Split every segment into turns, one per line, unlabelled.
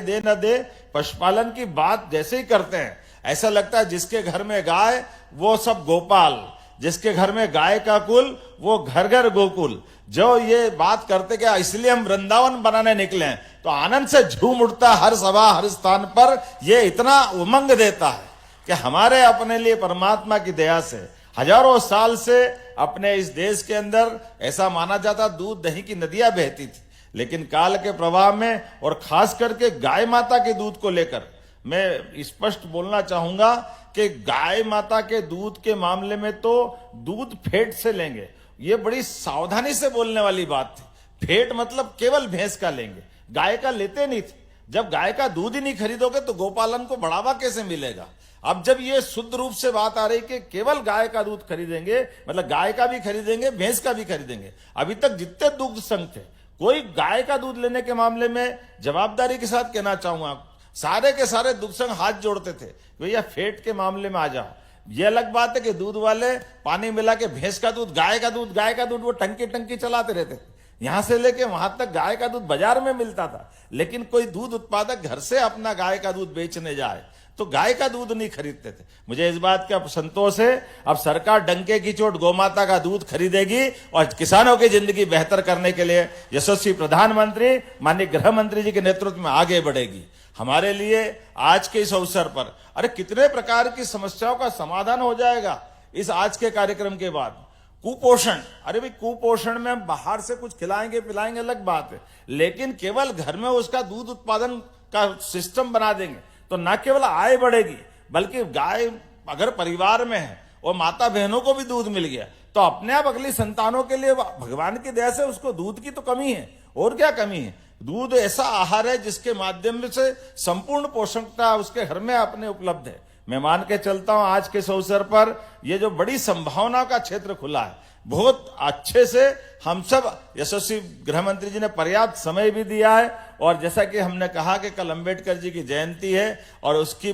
दे न दे, पशुपालन की बात जैसे ही करते हैं ऐसा लगता है जिसके घर में गाय वो सब गोपाल, जिसके घर में गाय का कुल वो घर घर गोकुल। जो ये बात करते कि इसलिए हम वृंदावन बनाने निकले हैं, तो आनंद से झूम उठता हर सभा हर स्थान पर। ये इतना उमंग देता है कि हमारे अपने लिए परमात्मा की दया से हजारों साल से अपने इस देश के अंदर ऐसा माना जाता दूध दही की नदियां बहती थी, लेकिन काल के प्रभाव में और खास करके गाय माता के दूध को लेकर मैं स्पष्ट बोलना चाहूंगा कि गाय माता के दूध के मामले में तो दूध फेट से लेंगे, ये बड़ी सावधानी से बोलने वाली बात थी। फेट मतलब केवल भैंस का लेंगे, गाय का लेते नहीं थे। जब गाय का दूध ही नहीं खरीदोगे तो गोपालन को बढ़ावा कैसे मिलेगा। अब जब ये शुद्ध रूप से बात आ रही कि केवल गाय का दूध खरीदेंगे, मतलब गाय का भी खरीदेंगे भैंस का भी खरीदेंगे। अभी तक जितने दुग्ध संघ थे, कोई गाय का दूध लेने के मामले में जवाबदारी के साथ कहना चाहूंगा, सारे के सारे दुग्ध संघ हाथ जोड़ते थे, भैया फेट के मामले में आ जाओ। ये अलग बात है कि दूध वाले पानी मिला के भैंस का दूध गाय का दूध वो टंकी टंकी चलाते रहते थे। यहां से लेके वहां तक गाय का दूध बाजार में मिलता था, लेकिन कोई दूध उत्पादक घर से अपना गाय का दूध बेचने जाए तो गाय का दूध नहीं खरीदते थे। मुझे इस बात का संतोष है, अब सरकार डंके की चोट गोमाता का दूध खरीदेगी और किसानों की जिंदगी बेहतर करने के लिए यशस्वी प्रधानमंत्री माननीय गृह मंत्री जी के नेतृत्व में आगे बढ़ेगी। हमारे लिए आज के इस अवसर पर अरे कितने प्रकार की समस्याओं का समाधान हो जाएगा इस आज के कार्यक्रम के बाद। कुपोषण, अरे भाई कुपोषण में हम बाहर से कुछ खिलाएंगे पिलाएंगे अलग बात है, लेकिन केवल घर में उसका दूध उत्पादन का सिस्टम बना देंगे तो न केवल आय बढ़ेगी, बल्कि गाय अगर परिवार में है और माता बहनों को भी दूध मिल गया तो अपने आप अगली संतानों के लिए भगवान की दया से उसको दूध की तो कमी है, और क्या कमी है। दूध ऐसा आहार है जिसके माध्यम से संपूर्ण पोषकता उसके घर में अपने उपलब्ध है। मैं मान के चलता हूं आज के इस अवसर पर ये जो बड़ी संभावना का क्षेत्र खुला है, बहुत अच्छे से हम सब यशस्वी गृह मंत्री जी ने पर्याप्त समय भी दिया है। और जैसा कि हमने कहा कि कल अंबेडकर जी की जयंती है और उसकी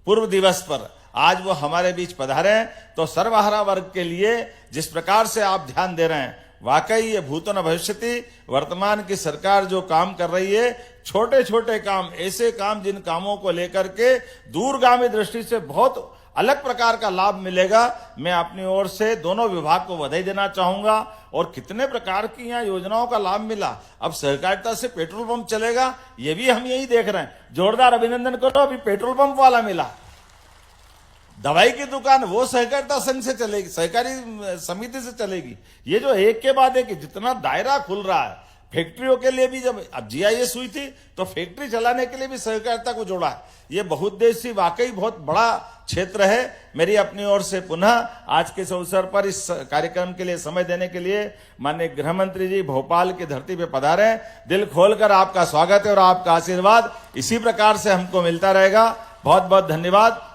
पूर्व दिवस पर आज वो हमारे बीच पधारे हैं, तो सर्वहारा वर्ग के लिए जिस प्रकार से आप ध्यान दे रहे हैं, वाकई ये भूतो न भविष्यति। वर्तमान की सरकार जो काम कर रही है, छोटे छोटे काम, ऐसे काम जिन कामों को लेकर के दूरगामी दृष्टि से बहुत अलग प्रकार का लाभ मिलेगा। मैं अपनी ओर से दोनों विभाग को बधाई देना चाहूंगा। और कितने प्रकार की यहाँ योजनाओं का लाभ मिला। अब सहकारिता से पेट्रोल पंप चलेगा, ये भी हम यही देख रहे हैं। जोरदार अभिनंदन करो, अभी पेट्रोल पंप वाला मिला। दवाई की दुकान वो सहकारिता संघ से चलेगी, सहकारी समिति से चलेगी। ये जो एक के बाद एक जितना दायरा खुल रहा है, फैक्ट्रियों के लिए भी जब अब जीआईएस हुई थी तो फैक्ट्री चलाने के लिए भी सहकारिता को जोड़ा है। ये बहुउद्देशीय वाकई बहुत बड़ा क्षेत्र है। मेरी अपनी ओर से पुनः आज के इस अवसर पर इस कार्यक्रम के लिए समय देने के लिए माननीय गृह मंत्री जी भोपाल की धरती पे पधारे। दिल खोलकर आपका स्वागत है और आपका आशीर्वाद इसी प्रकार से हमको मिलता रहेगा। बहुत बहुत धन्यवाद।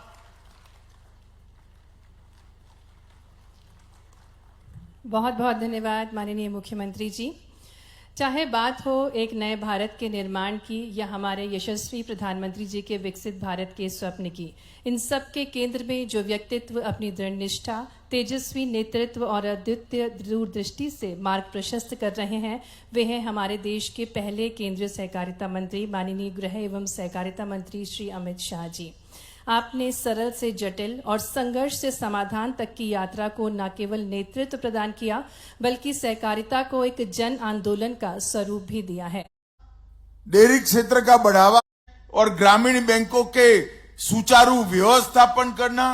बहुत बहुत धन्यवाद माननीय मुख्यमंत्री जी। चाहे बात हो एक नए भारत के निर्माण की या हमारे यशस्वी प्रधानमंत्री जी के विकसित भारत के स्वप्न की, इन सब के केंद्र में जो व्यक्तित्व अपनी दृढ़ निष्ठा, तेजस्वी नेतृत्व और अद्वितीय दूरदृष्टि से मार्ग प्रशस्त कर रहे हैं, वे हैं हमारे देश के पहले केंद्रीय सहकारिता मंत्री माननीय गृह एवं सहकारिता मंत्री श्री अमित शाह जी। आपने सरल से जटिल और संघर्ष से समाधान तक की यात्रा को न केवल नेतृत्व प्रदान किया, बल्कि सहकारिता को एक जन आंदोलन का स्वरूप भी दिया है।
डेयरी क्षेत्र का बढ़ावा और ग्रामीण बैंकों के सुचारू व्यवस्थापन करना,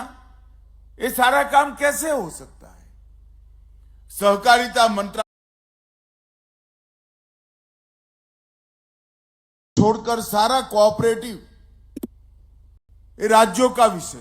ये सारा काम कैसे हो सकता है। सहकारिता मंत्रालय छोड़कर सारा कोऑपरेटिव राज्यों का विषय।